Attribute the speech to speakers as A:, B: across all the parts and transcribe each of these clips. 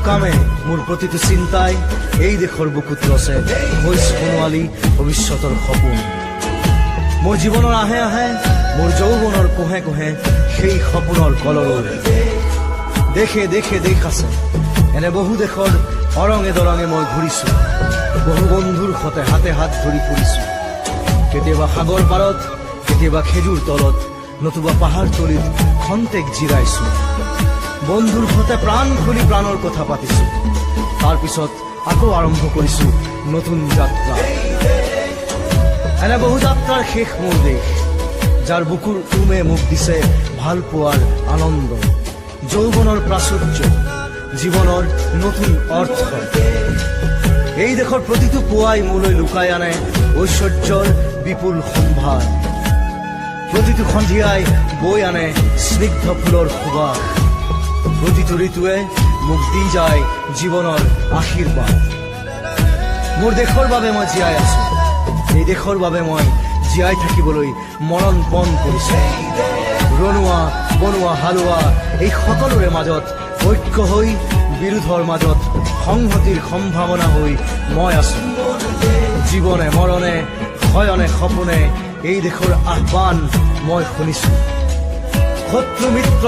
A: কামে মোৰ প্ৰতিটো চিন্তাই এই দেশৰ বুকুত ৰচে হৈ সোণোৱালী ভৱিষ্যতৰ সপোন। মোৰ জীৱনৰ আহে আহে মোৰ যৌৱনৰ কোহে কোহে সেই সপোনৰ কলৰৱ। দেশে দেশে দেশ আছে, এনে বহু দেশৰ অৰঙে দৰঙে মই ঘূৰিছো। বহু বন্ধুৰ সতে হাতে হাত ধৰি ফুৰিছো। কেতিয়াবা সাগৰ পাৰত, কেতিয়াবা খেজুৰ তলত, নতুবা পাহাৰ তলিত খন্তেক জিৰাইছো। বন্ধুৰ সতে প্ৰাণ খুলি প্ৰাণৰ কথা পাতিছো। তাৰ পিছত আকৌ আৰম্ভ কৰিছো নতুন যাত্ৰা। এনে বহু যাত্ৰাৰ শেষ মোৰ দেশ, যাৰ বুকুৰ উমে মোক দিছে ভাল পোৱাৰ আনন্দ, যৌৱনৰ প্ৰাচুৰ্য, জীৱনৰ নতুন অৰ্থ। এই দেশৰ প্ৰতিটো পুৱাই মোলৈ লুকাই আনে ঐশ্বৰ্যৰ বিপুল সম্ভাৰ। প্ৰতিটো সন্ধিয়াই বৈ আনে স্নিগ্ধ ফুলৰ সুবাস। প্ৰতিটো ঋতুৱে মোক দি যায় জীৱনৰ আশীৰ্বাদ। মোৰ দেশৰ বাবে মই জীয়াই আছো, এই দেশৰ বাবে মই জীয়াই থাকিবলৈ মৰণ পণ কৰিছো। ৰণুৱা বনোৱা হালোৱা এই সকলোৰে মাজত ঐক্য হৈ, বিৰোধৰ মাজত সংহতিৰ সম্ভাৱনা হৈ মই আছো। জীৱনে মৰণে শয়নে সপোনে এই দেশৰ আহ্বান মই শুনিছো। শত্ৰু মিত্ৰ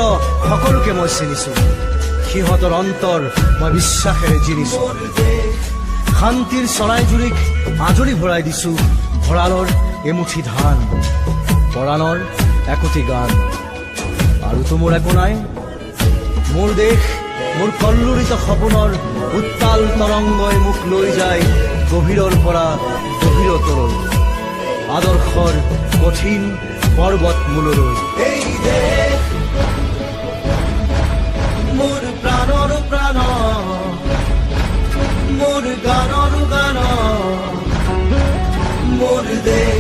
A: সকলোকে মই চিনিছো, সিহঁতৰ অন্তৰ মই বিশ্বাসেৰে জিনিছো। শান্তিৰ চৰাইজুৰিক আজৰি ভৰাই দিছো ভঁৰালৰ এমুঠি ধান, পৰাণৰ একোটি গান। আৰুতো মোৰ একো নাই। মোৰ দেশ মোৰ কল্লোলিত সপোনৰ উত্তাল তৰংগই মোক লৈ যায় গভীৰৰ পৰা গভীৰতৰলৈ, আদৰ্শৰ কঠিন পৰ্বত মূললৈ। এই দেশ মোৰ প্ৰাণৰ প্ৰাণ, মোৰ গানৰ গান, মোৰ দেশ।